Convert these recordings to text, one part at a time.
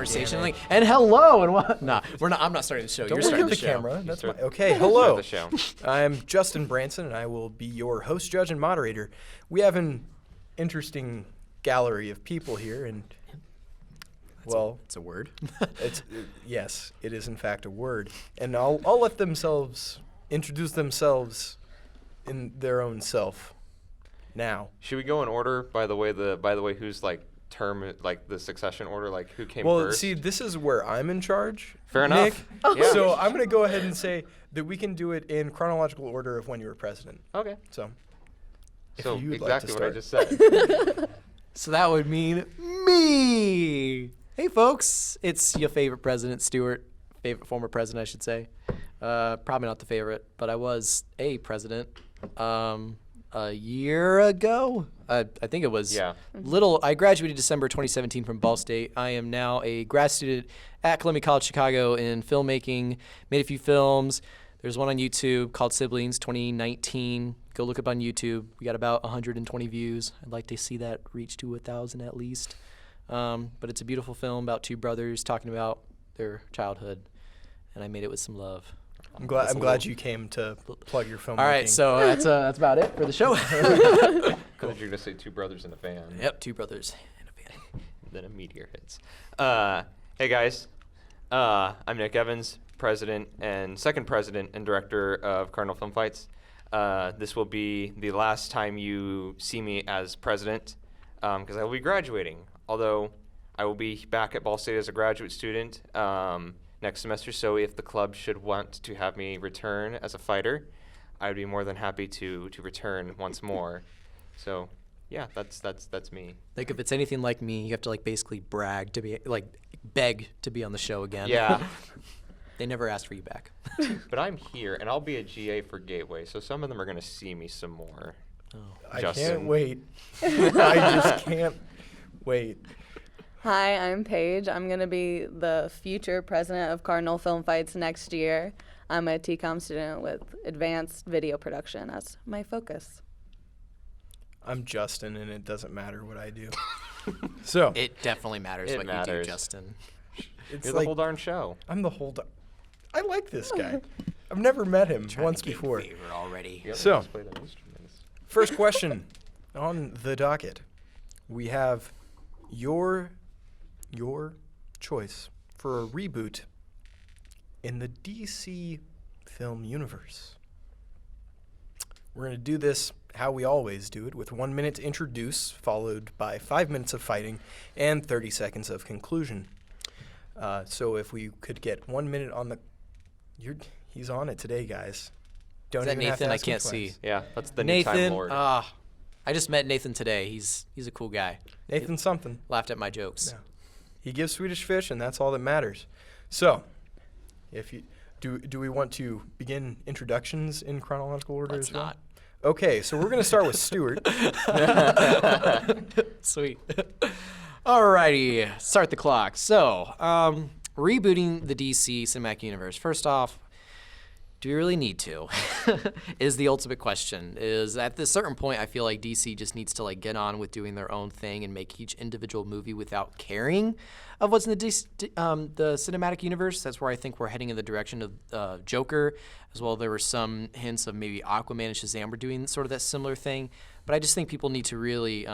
conversation. Like, and hello and what? Nah, we're not. I'm not starting the show. Don't You're look starting at the the show. camera. That's start- my, okay, hello. the show. I'm Justin Branson, and I will be your host, judge, and moderator. We have an interesting gallery of people here, and well, It's a word. yes, it is in fact a word, and I'll let themselves introduce themselves in their own self. Now, Should we go in order by the way who's like term like the succession order, like who came well, first? see, this is where I'm in charge. Fair Nick. enough. Yeah. So I'm gonna go ahead and say that we can do it in chronological order of when you were president. Okay. So, if So you'd like to exactly what I start. just said. So that would mean me. Hey, folks, it's your favorite president, Stewart. Favorite former president, I should say. Probably not the favorite, but I was a president a year ago. I think it was Yeah. I graduated December 2017 from Ball State. I am now a grad student at Columbia College Chicago in filmmaking. Made a few films. There's one on YouTube called Siblings 2019. Go look up on YouTube. We got about 120 views. I'd like to see that reach to 1,000 at least. But it's a beautiful film about two brothers talking about their childhood, and I made it with some love. I'm glad. That's I'm a glad little- you came to plug your filmmaking. All right, so that's about it for the show. I thought you were gonna say two brothers in a van. Yep, two brothers in a van. Then a meteor hits. Hey guys, I'm Nick Evans, president and second president and director of Cardinal Film Fights. This will be the last time you see me as president, because I will be graduating. Although I will be back at Ball State as a graduate student next semester. So if the club should want to have me return as a fighter, I would be more than happy to return once more. So yeah, that's me. Like if it's anything like me, you have to like basically brag to be like beg to be on the show again. Yeah. They never asked for you back. But I'm here, and I'll be a GA for Gateway, so some of them are going to see me some more. I Justin. can't wait. I just can't wait. Hi, I'm Paige. I'm going to be the future president of Cardinal Film Fights next year. I'm a TCOM student with advanced video production as my focus. I'm Justin, and it doesn't matter what I do. So It definitely matters It what matters. you do, Justin. it's You're like the whole darn show. I'm the whole. I like this guy. I've never met him once Trying to before. gain favor already. You So- just play the instruments. First question on the docket. We have your choice for a reboot in the DC film universe. We're going to do this how we always do it, with 1 minute to introduce, followed by 5 minutes of fighting, and 30 seconds of conclusion. So if we could get 1 minute on the... He's on it today, guys. Don't Is that even have to Nathan? I ask him can't twice. see. Yeah, that's the new Time Nathan, Lord. I just met Nathan today. He's a cool guy. Nathan something. Laughed at my jokes. Yeah. He gives Swedish fish, and that's all that matters. So, if you do we want to begin introductions in chronological order Let's as well? not. Okay, so we're going to start with Stuart. Sweet. Alrighty, start the clock. So, rebooting the DC cinematic universe. First off, do we really need to? Is the ultimate question. Is at this certain point, I feel like DC just needs to like get on with doing their own thing and make each individual movie without caring of what's in the cinematic universe. That's where I think we're heading in the direction of Joker, as well. There were some hints of maybe Aquaman and Shazam were doing sort of that similar thing. But I just think people need to really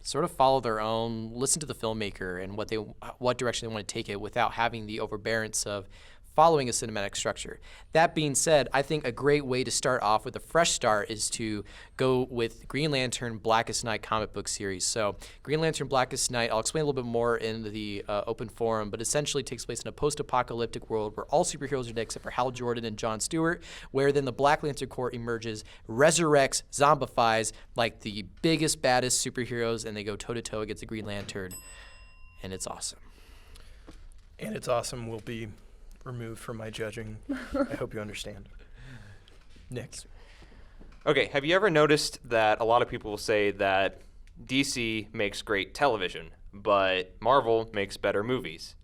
sort of follow their own, listen to the filmmaker and what direction they want to take it without having the overbearance of following a cinematic structure. That being said, I think a great way to start off with a fresh start is to go with Green Lantern Blackest Night comic book series. So Green Lantern Blackest Night, I'll explain a little bit more in the open forum, but essentially takes place in a post-apocalyptic world where all superheroes are dead except for Hal Jordan and John Stewart, where then the Black Lantern Corps emerges, resurrects, zombifies like the biggest, baddest superheroes, and they go toe-to-toe against the Green Lantern, and it's awesome. And it's awesome will be removed from my judging. I hope you understand. Nick. Okay, have you ever noticed that a lot of people will say that DC makes great television, but Marvel makes better movies?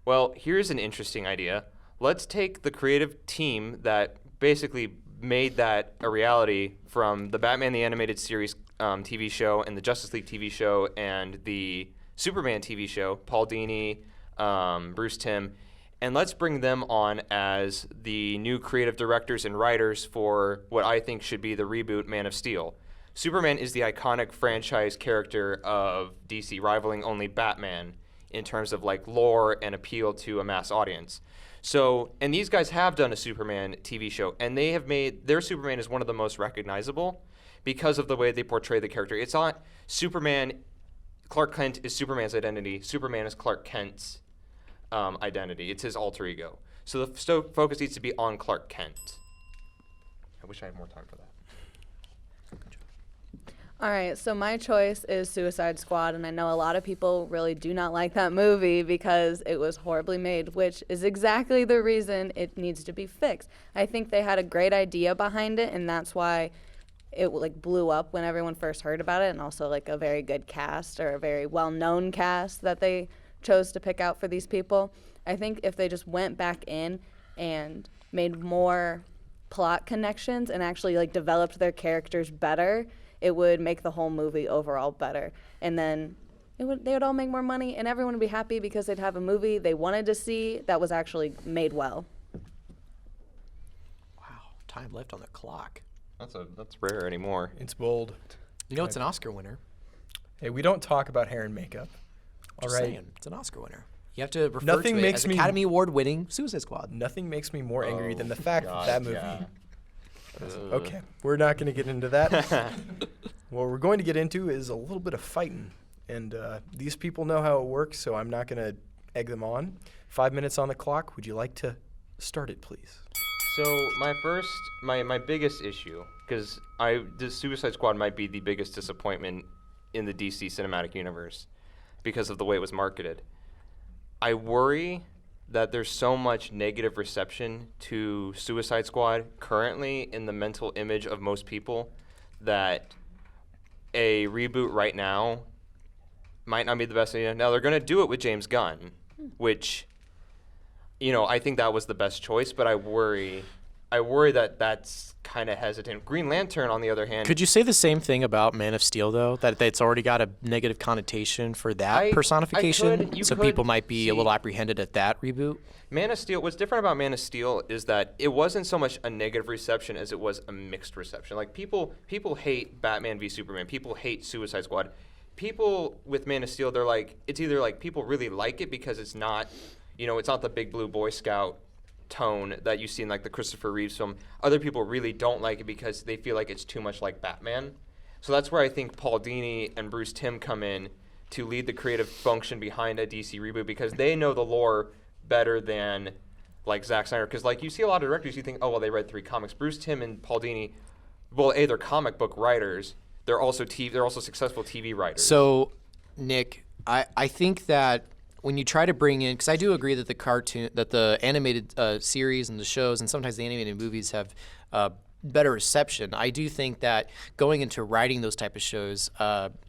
Well, here's an interesting idea. Let's take the creative team that basically made that a reality from the Batman the Animated Series TV show and the Justice League TV show and the Superman TV show, Paul Dini, Bruce Timm, and let's bring them on as the new creative directors and writers for what I think should be the reboot Man of Steel. Superman is the iconic franchise character of DC, rivaling only Batman in terms of like lore and appeal to a mass audience. So, and these guys have done a Superman TV show, and they have made their Superman is one of the most recognizable because of the way they portray the character. It's not Superman, Clark Kent is Superman's identity. Superman is Clark Kent's identity. It's his alter ego. So the focus needs to be on Clark Kent. I wish I had more time for that. All right, so my choice is Suicide Squad, and I know a lot of people really do not like that movie because it was horribly made, which is exactly the reason it needs to be fixed. I think they had a great idea behind it, and that's why it like blew up when everyone first heard about it, and also like a very good cast or a very well-known cast that they chose to pick out for these people. I think if they just went back in and made more plot connections and actually like developed their characters better, it would make the whole movie overall better. And then they would all make more money, and everyone would be happy because they'd have a movie they wanted to see that was actually made well. Wow, time left on the clock. That's rare anymore. It's bold. You know, it's an Oscar winner. Hey, we don't talk about hair and makeup. All Just right. saying, it's an Oscar winner. You have to refer Nothing to it makes as me- Academy Award winning Suicide Squad. Nothing makes me more angry Oh, than the fact God, that movie. yeah. Okay, we're not going to get into that. What we're going to get into is a little bit of fighting. And these people know how it works, so I'm not going to egg them on. 5 minutes on the clock. Would you like to start it, please? So my biggest issue, because the Suicide Squad might be the biggest disappointment in the DC cinematic universe because of the way it was marketed. I worry that there's so much negative reception to Suicide Squad currently in the mental image of most people that a reboot right now might not be the best idea. Now, they're going to do it with James Gunn, which, you know, I think that was the best choice, but I worry that that's kind of hesitant. Green Lantern, on the other hand, Could you say the same thing about Man of Steel, though? That it's already got a negative connotation for that personification? you so could people might be a see- little apprehended at that reboot? Man of Steel, what's different about Man of Steel is that it wasn't so much a negative reception as it was a mixed reception. Like people hate Batman v Superman. People hate Suicide Squad. People with Man of Steel, they're like, it's either like people really like it because it's not, you know, it's not the big blue Boy Scout tone that you see in like the Christopher Reeves film. Other people really don't like it because they feel like it's too much like Batman. So that's where I think Paul Dini and Bruce Timm come in to lead the creative function behind a DC reboot because they know the lore better than like Zack Snyder. Because like you see a lot of directors, you think, oh well, they read 3 comics. Bruce Timm and Paul Dini, well, they're comic book writers. They're also successful TV writers. So, Nick, I think that when you try to bring in, because I do agree that the animated series and the shows and sometimes the animated movies have better reception. I do think that going into writing those type of shows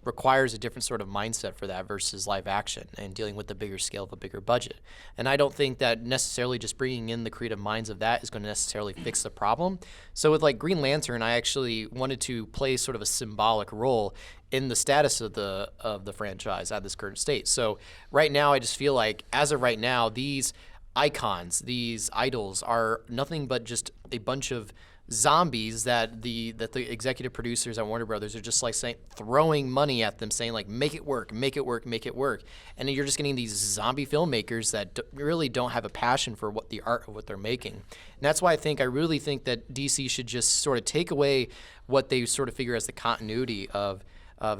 requires a different sort of mindset for that versus live action and dealing with the bigger scale of a bigger budget. And I don't think that necessarily just bringing in the creative minds of that is going to necessarily fix the problem. So with like Green Lantern, I actually wanted to play sort of a symbolic role in the status of the franchise at this current state. So right now, I just feel like as of right now, these icons, these idols are nothing but just a bunch of zombies that the executive producers at Warner Brothers are just like throwing money at them, saying like, make it work, make it work, make it work. And then you're just getting these zombie filmmakers that really don't have a passion for what the art of what they're making. And that's why I really think that DC should just sort of take away what they sort of figure as the continuity of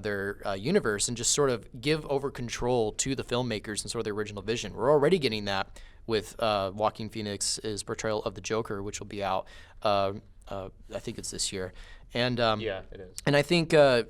their universe and just sort of give over control to the filmmakers and sort of the original vision. We're already getting that with Joaquin Phoenix's portrayal of the Joker, which will be out, I think it's this year. And yeah, it is. And I think, the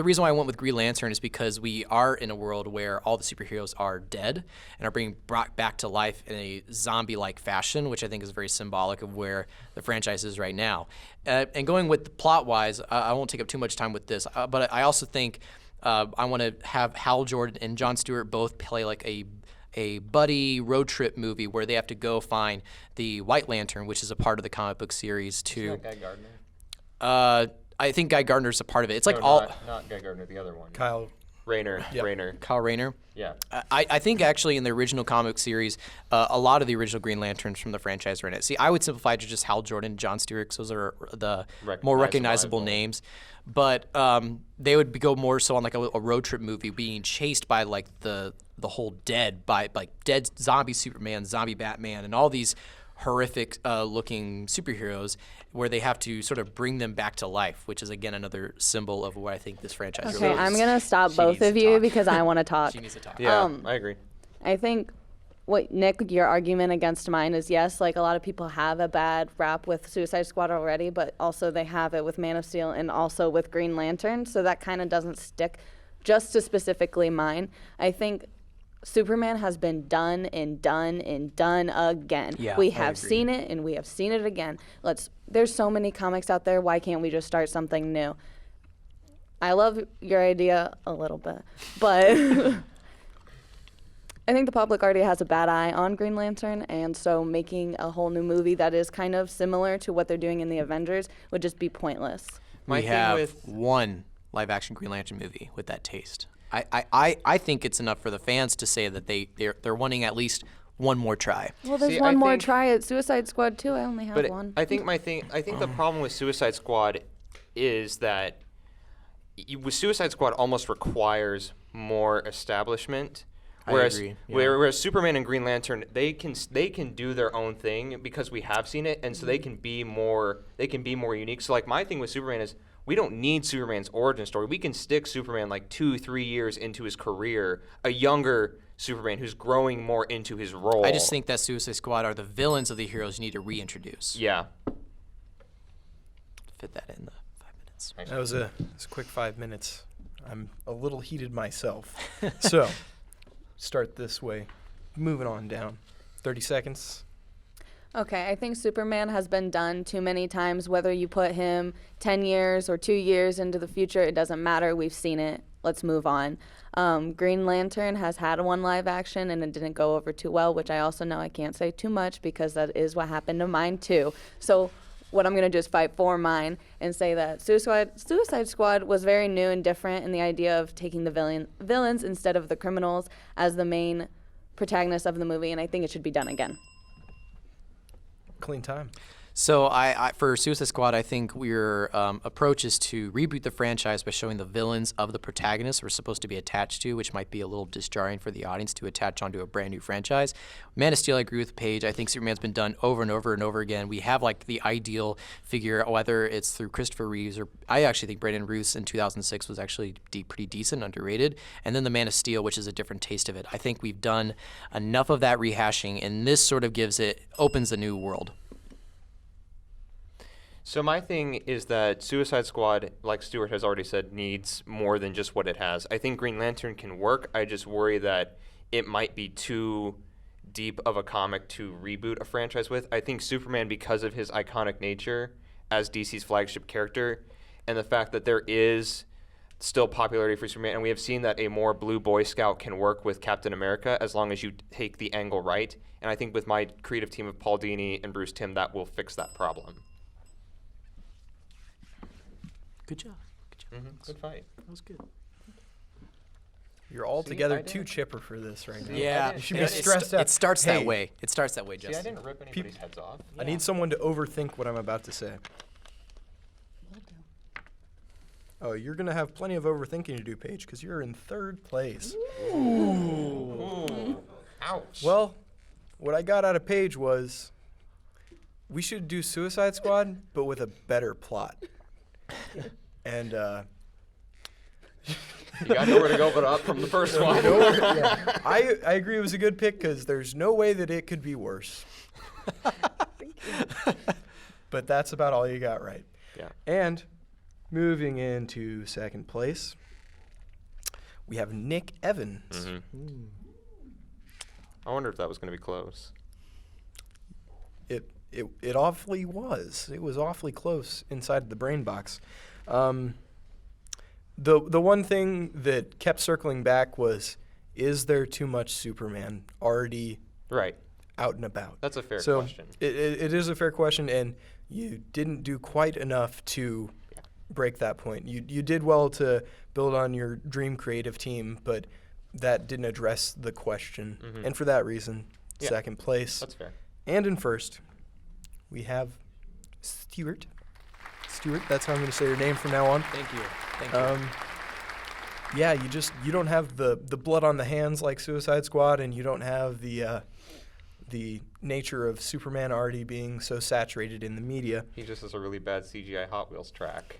reason why I went with Green Lantern is because we are in a world where all the superheroes are dead and are being brought back to life in a zombie-like fashion, which I think is very symbolic of where the franchise is right now. And going with the plot-wise, I won't take up too much time with this, but I also think I want to have Hal Jordan and Jon Stewart both play like a buddy road trip movie where they have to go find the White Lantern, which is a part of the comic book series. Isn't that Guy Gardner? I think Guy Gardner's a part of it. It's like No, all. not Guy Gardner, the other one. Kyle Rayner. Yeah. Rayner. Kyle Rayner. Yeah. I think actually in the original comic series, a lot of the original Green Lanterns from the franchise are in it. See, I would simplify it to just Hal Jordan, John Stewart, 'cause those are the more recognizable names. But they would go more so on like a road trip movie, being chased by like the whole dead, by like dead zombie Superman, zombie Batman, and all these horrific looking superheroes, where they have to sort of bring them back to life, which is again another symbol of what I think this franchise Okay, really I'm is. gonna stop She both needs to of you talk. because I want to talk. She needs to talk. Yeah, I agree. I think what Nick, your argument against mine is yes, like a lot of people have a bad rap with Suicide Squad already, but also they have it with Man of Steel and also with Green Lantern, so that kind of doesn't stick just to specifically mine. I think Superman has been done and done and done again. Yeah, we I have agree. seen it and we have seen it again. There's so many comics out there, why can't we just start something new? I love your idea a little bit, but I think the public already has a bad eye on Green Lantern, and so making a whole new movie that is kind of similar to what they're doing in the Avengers would just be pointless. My We thing have with- one live-action Green Lantern movie with that taste. I think it's enough for the fans to say that they're wanting at least one more try. Well, there's See, one I more think- try at Suicide Squad too. I only have But one. I think the problem with Suicide Squad is that with Suicide Squad almost requires more establishment. I Whereas, agree, yeah. whereas Superman and Green Lantern, they can do their own thing because we have seen it, and so they can be more unique. So like my thing with Superman is we don't need Superman's origin story. We can stick Superman like 2-3 years into his career, a younger Superman who's growing more into his role. I just think that Suicide Squad are the villains of the heroes you need to reintroduce. Yeah. Fit that in the 5 minutes. That was a quick 5 minutes. I'm a little heated myself. So, start this way. Moving on down. 30 seconds. Okay, I think Superman has been done too many times. Whether you put him 10 years or 2 years into the future, it doesn't matter. We've seen it. Let's move on. Green Lantern has had one live action and it didn't go over too well, which I also know I can't say too much because that is what happened to mine too. So what I'm going to do is fight for mine and say that Suicide Squad was very new and different in the idea of taking the villains instead of the criminals as the main protagonists of the movie, and I think it should be done again. Clean time. So I for Suicide Squad, I think your approach is to reboot the franchise by showing the villains of the protagonists we're supposed to be attached to, which might be a little disjarring for the audience to attach onto a brand new franchise. Man of Steel, I agree with Paige. I think Superman's been done over and over and over again. We have like the ideal figure, whether it's through Christopher Reeves or I actually think Brandon Roos in 2006 was actually pretty decent, underrated. And then the Man of Steel, which is a different taste of it. I think we've done enough of that rehashing, and this sort of opens a new world. So my thing is that Suicide Squad, like Stuart has already said, needs more than just what it has. I think Green Lantern can work. I just worry that it might be too deep of a comic to reboot a franchise with. I think Superman, because of his iconic nature as DC's flagship character, and the fact that there is still popularity for Superman, and we have seen that a more blue Boy Scout can work with Captain America as long as you take the angle right. And I think with my creative team of Paul Dini and Bruce Timm, that will fix that problem. Good job. Good fight. That was good. You're all See, together I too didn't- chipper for this right now. Yeah, You should be stressed out. It starts Hey. that way. It starts that way, See, I Justin. didn't rip anybody's heads off. I need someone to overthink what I'm about to say. Oh, you're going to have plenty of overthinking to do, Paige, because you're in third place. Ooh. Ouch. Well, what I got out of Paige was we should do Suicide Squad, but with a better plot. And you got nowhere to go but up from the first one. I agree it was a good pick because there's no way that it could be worse. But that's about all you got right. Yeah. And moving into second place, we have Nick Evans. Mm-hmm. I wonder if that was going to be close. It awfully was. It was awfully close inside the brain box. The one thing that kept circling back was, is there too much Superman already Right. out and about? That's a fair So question. it is a fair question, and you didn't do quite enough to break that point. You did well to build on your dream creative team, but that didn't address the question. And for that reason, Yeah. second place. That's fair. And in first, we have Stuart. Stuart, that's how I'm going to say your name from now on. Thank you. Thank you. Yeah, you don't have the blood on the hands like Suicide Squad, and you don't have the nature of Superman already being so saturated in the media. He just has a really bad CGI Hot Wheels track.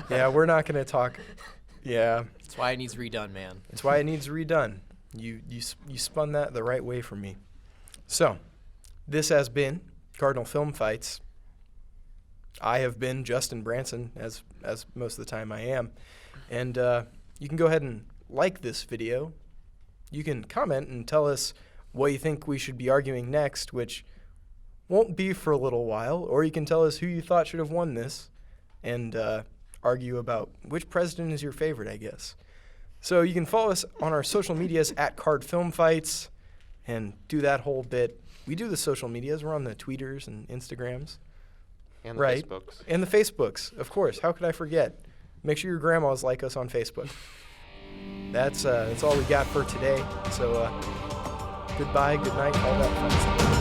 Yeah, we're not going to talk. Yeah, That's why it needs redone, man. that's why it needs redone. You spun that the right way for me. So, this has been Cardinal Film Fights. I have been Justin Branson, as most of the time I am. And you can go ahead and like this video. You can comment and tell us what you think we should be arguing next, which won't be for a little while. Or you can tell us who you thought should have won this and argue about which president is your favorite, I guess. So you can follow us on our social medias at Card Film Fights and do that whole bit. We do the social medias. We're on the Tweeters and Instagrams. And the Right. Facebooks. And the Facebooks, of course. How could I forget? Make sure your grandmas like us on Facebook. That's all we got for today. So goodbye, good night, all that fun stuff.